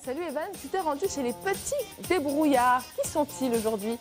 Salut Evan, tu t'es rendu chez les petits débrouillards. Qui sont-ils aujourd'hui?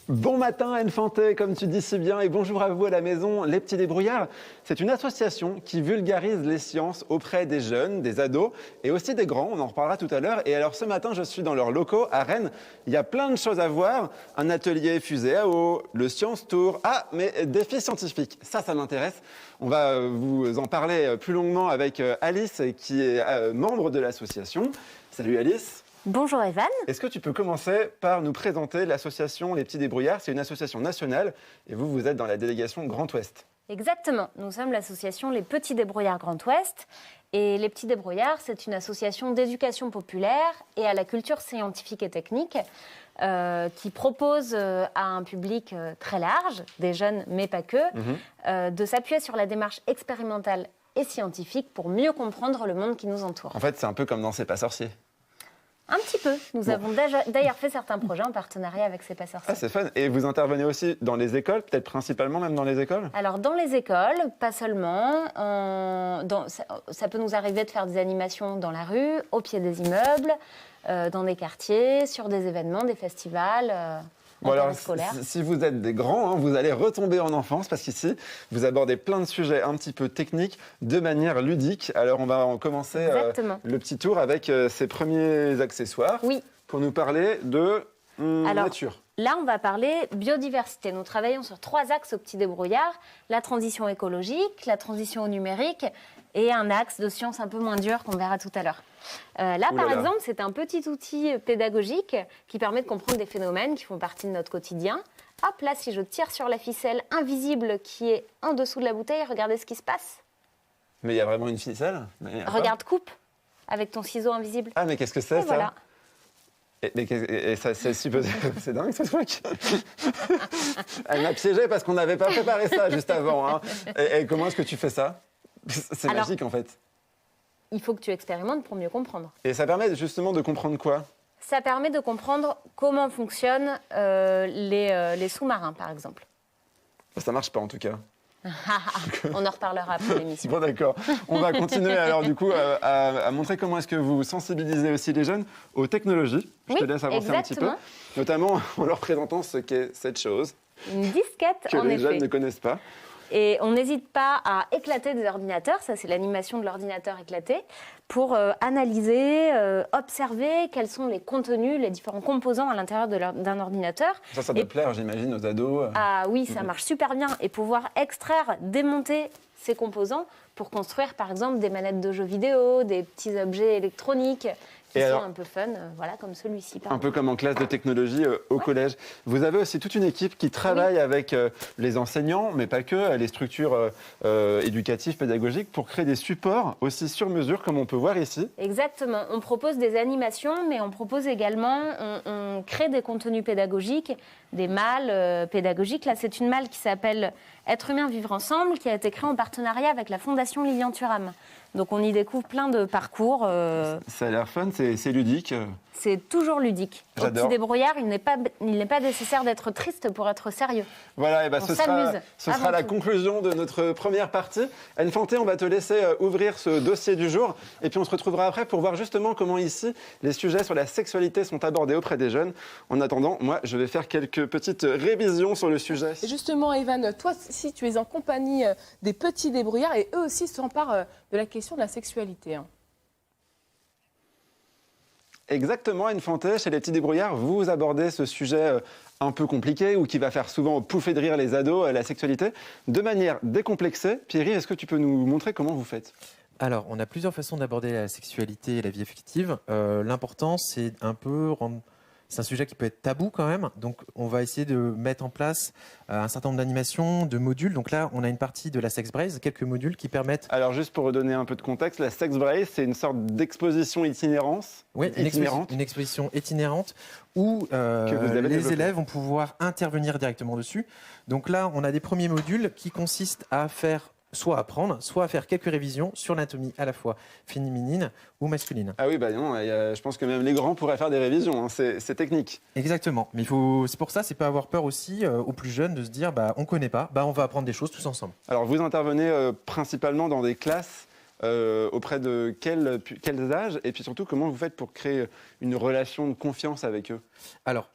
Bon matin Anne Fanté, comme tu dis si bien, et bonjour à vous à la maison. Les Petits Débrouillards, c'est une association qui vulgarise les sciences auprès des jeunes, des ados et aussi des grands, on en reparlera tout à l'heure. Et alors ce matin, je suis dans leurs locaux à Rennes. Il y a plein de choses à voir, un atelier fusée à eau, le Science Tour, mais défi scientifique, ça m'intéresse. On va vous en parler plus longuement avec Alice qui est membre de l'association. Salut Alice. Bonjour Evan. Est-ce que tu peux commencer par nous présenter l'association Les Petits Débrouillards? C'est une association nationale et vous êtes dans la délégation Grand Ouest. Exactement, nous sommes l'association Les Petits Débrouillards Grand Ouest. Et Les Petits Débrouillards, c'est une association d'éducation populaire et à la culture scientifique et technique qui propose à un public très large, des jeunes mais pas que, de s'appuyer sur la démarche expérimentale et scientifique pour mieux comprendre le monde qui nous entoure. En fait, c'est un peu comme dans C'est pas sorcier. Un petit peu. Nous avons d'ailleurs fait certains projets en partenariat avec C'est pas sorcier. Ah, c'est fun. Et vous intervenez aussi dans les écoles, peut-être principalement même dans les écoles? Alors, dans les écoles, pas seulement. Ça peut nous arriver de faire des animations dans la rue, au pied des immeubles, dans des quartiers, sur des événements, des festivals. Bon alors, scolaire. si vous êtes des grands, vous allez retomber en enfance parce qu'ici, vous abordez plein de sujets un petit peu techniques de manière ludique. Alors, on va en commencer le petit tour avec ces premiers accessoires pour nous parler de nature. Là, on va parler biodiversité. Nous travaillons sur 3 axes au Petit Débrouillard. La transition écologique, la transition numérique et un axe de sciences un peu moins dur qu'on verra tout à l'heure. Par exemple, c'est un petit outil pédagogique qui permet de comprendre des phénomènes qui font partie de notre quotidien. Hop, là, si je tire sur la ficelle invisible qui est en dessous de la bouteille, regardez ce qui se passe. Mais il y a vraiment une ficelle? Regarde, coupe avec ton ciseau invisible. Ah, mais qu'est-ce que c'est ça? Voilà. Et ça, c'est dingue ce truc. Elle m'a piégé parce qu'on n'avait pas préparé ça juste avant. Et comment est-ce que tu fais ça? C'est magique en fait. Il faut que tu expérimentes pour mieux comprendre. Et ça permet justement de comprendre quoi? Ça permet de comprendre comment fonctionnent les sous-marins, par exemple. Ça marche pas en tout cas. On en reparlera après l'émission. Bon d'accord. On va continuer alors du coup à montrer comment est-ce que vous sensibilisez aussi les jeunes aux technologies. Je te laisse avancer un petit peu. Notamment en leur présentant ce qu'est cette chose. Une disquette, que les jeunes ne connaissent pas. Et on n'hésite pas à éclater des ordinateurs, ça c'est l'animation de l'ordinateur éclaté, pour analyser, observer quels sont les contenus, les différents composants à l'intérieur d'un ordinateur. Ça doit plaire, j'imagine, aux ados. Ah oui, ça marche super bien. Et pouvoir extraire, démonter ces composants pour construire par exemple des manettes de jeux vidéo, des petits objets électroniques qui sont un peu fun, voilà, comme celui-ci. Un peu comme en classe de technologie au collège. Vous avez aussi toute une équipe qui travaille avec les enseignants, mais pas que, les structures éducatives, pédagogiques, pour créer des supports aussi sur mesure, comme on peut voir ici. Exactement. On propose des animations, mais on propose également, on crée des contenus pédagogiques, des malles pédagogiques. Là, c'est une malle qui s'appelle Être humain, vivre ensemble, qui a été créée en partenariat avec la Fondation Lilian Thuram. Donc on y découvre plein de parcours. Ça a l'air fun, c'est ludique. C'est toujours ludique. Au Petit Débrouillard, il n'est pas nécessaire d'être triste pour être sérieux. Voilà, et ce sera la conclusion de notre première partie. Anne Fanté, on va te laisser ouvrir ce dossier du jour. Et puis on se retrouvera après pour voir justement comment ici, les sujets sur la sexualité sont abordés auprès des jeunes. En attendant, moi, je vais faire quelques petites révisions sur le sujet. Et justement, Evan, toi, si tu es en compagnie des Petits Débrouillards, et eux aussi s'emparent de la question de la sexualité. Exactement, Anne Fanté, chez les Petits Débrouillards, vous abordez ce sujet un peu compliqué ou qui va faire souvent pouffer de rire les ados, la sexualité, de manière décomplexée. Pierre, est-ce que tu peux nous montrer comment vous faites? Alors, on a plusieurs façons d'aborder la sexualité et la vie affective. L'important, c'est un peu rendre... C'est un sujet qui peut être tabou quand même, donc on va essayer de mettre en place un certain nombre d'animations, de modules. Donc là, on a une partie de la Sex Braze, quelques modules qui permettent... Alors juste pour redonner un peu de contexte, la Sex Braze, c'est une sorte d'exposition itinérante. Oui, une exposition itinérante où les élèves vont pouvoir intervenir directement dessus. Donc là, on a des premiers modules qui consistent à faire... soit à apprendre, soit à faire quelques révisions sur l'anatomie à la fois féminine ou masculine. Ah oui, non, je pense que même les grands pourraient faire des révisions, c'est technique. Exactement, mais c'est pour ça, c'est pas avoir peur aussi aux plus jeunes de se dire on connaît pas, on va apprendre des choses tous ensemble. Alors vous intervenez principalement dans des classes auprès de quels âges, et puis surtout comment vous faites pour créer une relation de confiance avec eux? Alors,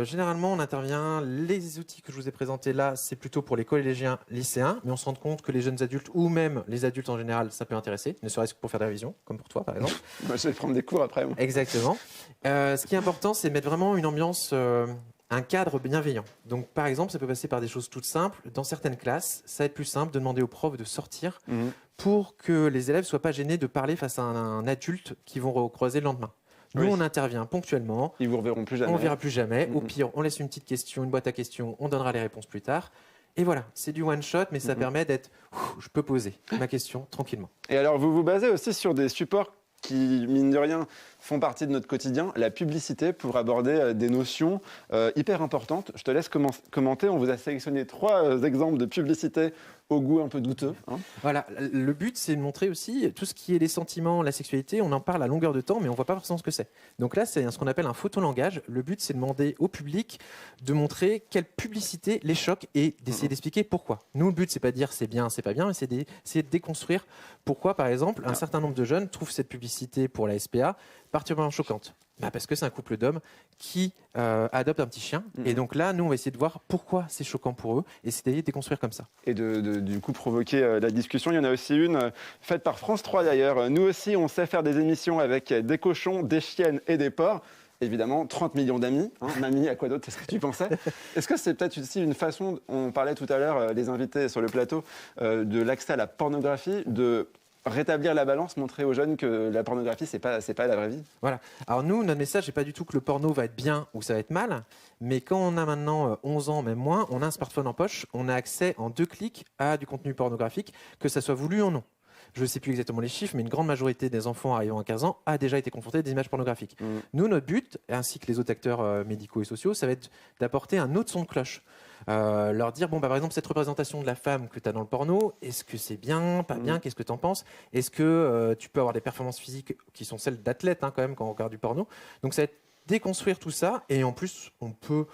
généralement, on intervient, les outils que je vous ai présentés là, c'est plutôt pour les collégiens, lycéens, mais on se rend compte que les jeunes adultes, ou même les adultes en général, ça peut intéresser, ne serait-ce que pour faire des révisions, comme pour toi par exemple. Moi, je vais prendre des cours après. Moi. Exactement. Ce qui est important, c'est mettre vraiment une ambiance, un cadre bienveillant. Donc, par exemple, ça peut passer par des choses toutes simples. Dans certaines classes, ça va être plus simple de demander aux profs de sortir pour que les élèves ne soient pas gênés de parler face à un adulte qu'ils vont recroiser le lendemain. Nous, on intervient ponctuellement. Ils vous reverront plus jamais. On ne verra plus jamais. Au pire, on laisse une petite question, une boîte à questions, on donnera les réponses plus tard. Et voilà, c'est du one shot, mais ça permet d'être... Je peux poser ma question tranquillement. Et alors, vous vous basez aussi sur des supports qui, mine de rien, font partie de notre quotidien, la publicité, pour aborder des notions hyper importantes. Je te laisse commenter. On vous a sélectionné 3 exemples de publicité au goût un peu douteux. Voilà, le but, c'est de montrer aussi tout ce qui est les sentiments, la sexualité. On en parle à longueur de temps, mais on ne voit pas forcément ce que c'est. Donc là, c'est ce qu'on appelle un photolangage. Le but, c'est de demander au public de montrer quelle publicité les choque et d'essayer d'expliquer pourquoi. Nous, le but, c'est pas de dire c'est bien, c'est pas bien, mais c'est d'essayer de déconstruire pourquoi, par exemple, un certain nombre de jeunes trouvent cette publicité pour la SPA particulièrement choquante. Parce que c'est un couple d'hommes qui adopte un petit chien. Et donc là, nous, on va essayer de voir pourquoi c'est choquant pour eux et c'est d'essayer de déconstruire comme ça. Et du coup, provoquer la discussion. Il y en a aussi une faite par France 3 d'ailleurs. Nous aussi, on sait faire des émissions avec des cochons, des chiennes et des porcs. Évidemment, 30 millions d'amis. Mamie, à quoi d'autre est-ce que tu pensais? Est-ce que c'est peut-être aussi une façon, on parlait tout à l'heure, les invités sur le plateau, de l'accès à la pornographie, de rétablir la balance, montrer aux jeunes que la pornographie, c'est pas la vraie vie? Voilà. Alors nous, notre message, c'est pas du tout que le porno va être bien ou ça va être mal, mais quand on a maintenant 11 ans, même moins, on a un smartphone en poche, on a accès en 2 clics à du contenu pornographique, que ça soit voulu ou non. Je ne sais plus exactement les chiffres, mais une grande majorité des enfants arrivant à 15 ans a déjà été confrontés à des images pornographiques. Nous, notre but, ainsi que les autres acteurs médicaux et sociaux, ça va être d'apporter un autre son de cloche. Leur dire, par exemple, cette représentation de la femme que tu as dans le porno, est-ce que c'est bien, pas bien, qu'est-ce que tu en penses? Est-ce que tu peux avoir des performances physiques qui sont celles d'athlètes quand même quand on regarde du porno? Donc ça va être déconstruire tout ça, et en plus, on peut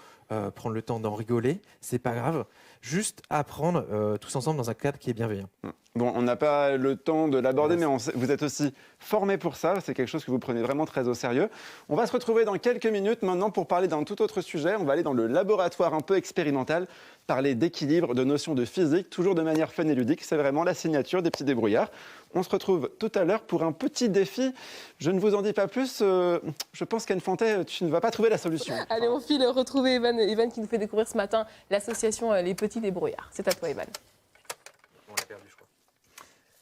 prendre le temps d'en rigoler, c'est pas grave, juste apprendre tous ensemble dans un cadre qui est bienveillant. Bon, on n'a pas le temps de l'aborder, mais vous êtes aussi formé pour ça. C'est quelque chose que vous prenez vraiment très au sérieux. On va se retrouver dans quelques minutes maintenant pour parler d'un tout autre sujet. On va aller dans le laboratoire un peu expérimental, parler d'équilibre, de notions de physique, toujours de manière fun et ludique. C'est vraiment la signature des petits débrouillards. On se retrouve tout à l'heure pour un petit défi. Je ne vous en dis pas plus. Je pense qu'Anne Fantet, tu ne vas pas trouver la solution. Allez, on file retrouver Evan qui nous fait découvrir ce matin l'association Les Petits Débrouillards. C'est à toi, Evan. On l'a perdu, je crois.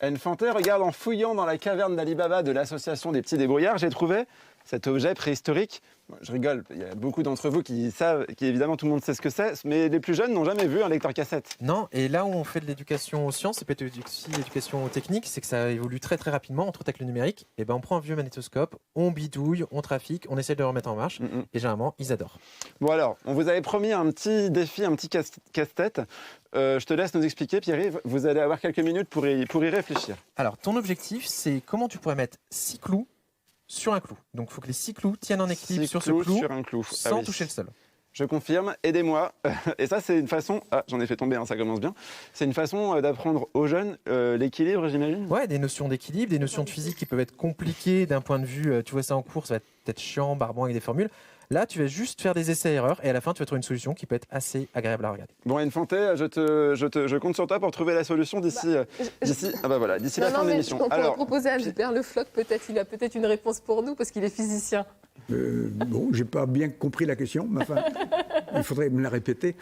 Anne Fantet, regarde, en fouillant dans la caverne d'Ali Baba de l'association des Petits Débrouillards, j'ai trouvé cet objet préhistorique. Je rigole, il y a beaucoup d'entre vous qui savent, évidemment tout le monde sait ce que c'est, mais les plus jeunes n'ont jamais vu un lecteur cassette. Non, et là où on fait de l'éducation aux sciences, et peut-être aussi l'éducation aux techniques, c'est que ça évolue très très rapidement, entre autres avec le numérique. Et on prend un vieux magnétoscope, on bidouille, on trafique, on essaie de le remettre en marche, et généralement, ils adorent. Bon alors, on vous avait promis un petit défi, un petit casse-tête. Je te laisse nous expliquer, Pierre-Yves. Vous allez avoir quelques minutes pour y réfléchir. Alors, ton objectif, c'est comment tu pourrais mettre 6 clous sur un clou. Donc, il faut que les 6 clous tiennent en équilibre sur ce clou, sur un clou. sans toucher le sol. Je confirme, aidez-moi. Et ça, c'est une façon... Ah, j'en ai fait tomber, ça commence bien. C'est une façon d'apprendre aux jeunes l'équilibre, j'imagine? Ouais, des notions d'équilibre, des notions de physique qui peuvent être compliquées d'un point de vue... tu vois ça en cours, ça va être chiant, barbant avec des formules. Là, tu vas juste faire des essais-erreurs et à la fin, tu vas trouver une solution qui peut être assez agréable à regarder. Bon, Anne Fantet, je compte sur toi pour trouver la solution d'ici la fin de l'émission. On pourrait proposer à Gilbert Le Floch, peut-être, il a peut-être une réponse pour nous parce qu'il est physicien. Bon, j'ai pas bien compris la question, mais enfin, il faudrait me la répéter.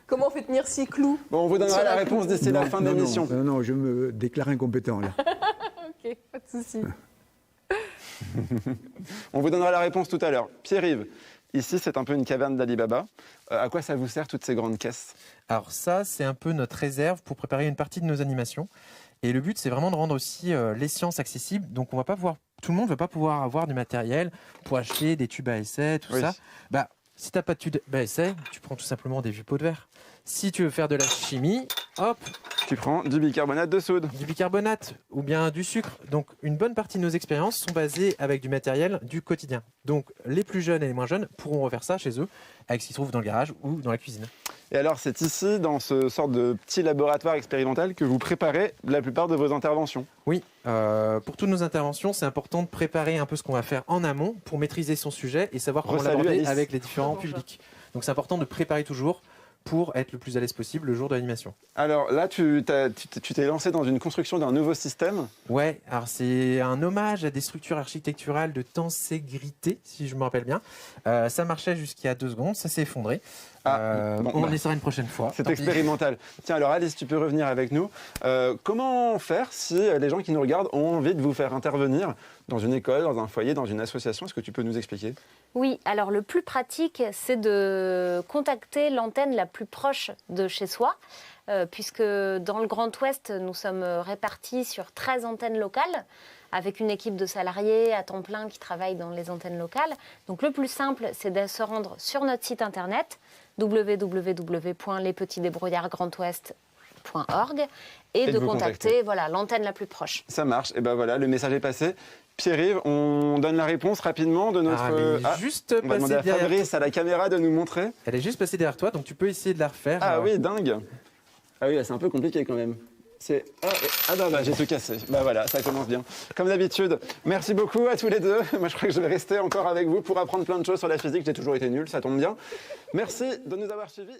Comment on fait tenir 6 clous? Bon, on vous donnera la réponse d'ici la fin de l'émission. Non, je me déclare incompétent là. Ok, pas de souci. On vous donnera la réponse tout à l'heure. Pierre-Yves, ici c'est un peu une caverne d'Ali Baba. À quoi ça vous sert toutes ces grandes caisses? Alors ça, c'est un peu notre réserve pour préparer une partie de nos animations. Et le but, c'est vraiment de rendre aussi les sciences accessibles. Donc on va pas pouvoir, tout le monde ne va pas pouvoir avoir du matériel pour acheter des tubes à essai, tout ça. Si tu n'as pas de tube à essai, tu prends tout simplement des vieux pots de verre. Si tu veux faire de la chimie, hop, tu prends du bicarbonate de soude. Du bicarbonate ou bien du sucre. Donc une bonne partie de nos expériences sont basées avec du matériel du quotidien. Donc les plus jeunes et les moins jeunes pourront refaire ça chez eux avec ce qu'ils trouvent dans le garage ou dans la cuisine. Et alors, c'est ici, dans ce sorte de petit laboratoire expérimental, que vous préparez la plupart de vos interventions. Oui, pour toutes nos interventions, c'est important de préparer un peu ce qu'on va faire en amont pour maîtriser son sujet et savoir comment l'aborder avec les différents publics. Donc c'est important de préparer toujours pour être le plus à l'aise possible le jour de l'animation. Alors là, tu t'es lancé dans une construction d'un nouveau système. Ouais, alors c'est un hommage à des structures architecturales de tenségrité, si je me rappelle bien. Ça marchait jusqu'à 2 secondes, ça s'est effondré. On l'essaiera une prochaine fois. C'est expérimental. Tiens, alors Alice, tu peux revenir avec nous. Comment faire si les gens qui nous regardent ont envie de vous faire intervenir dans une école, dans un foyer, dans une association? Est-ce que tu peux nous expliquer? Oui, alors le plus pratique, c'est de contacter l'antenne la plus proche de chez soi, puisque dans le Grand Ouest, nous sommes répartis sur 13 antennes locales, avec une équipe de salariés à temps plein qui travaillent dans les antennes locales. Donc le plus simple, c'est de se rendre sur notre site internet www.lespetitsdébrouillardsgrandouest.org et de contacter l'antenne la plus proche. Ça marche, et ben voilà, le message est passé. Pierre-Yves, on donne la réponse rapidement de notre... juste on va demander à Fabrice, à la caméra, de nous montrer. Elle est juste passée derrière toi, donc tu peux essayer de la refaire. Ah oui, dingue. Ah oui, c'est un peu compliqué quand même. J'ai tout cassé. Bah voilà, ça commence bien. Comme d'habitude, merci beaucoup à tous les deux. Moi, je crois que je vais rester encore avec vous pour apprendre plein de choses sur la physique. J'ai toujours été nul, ça tombe bien. Merci de nous avoir suivis.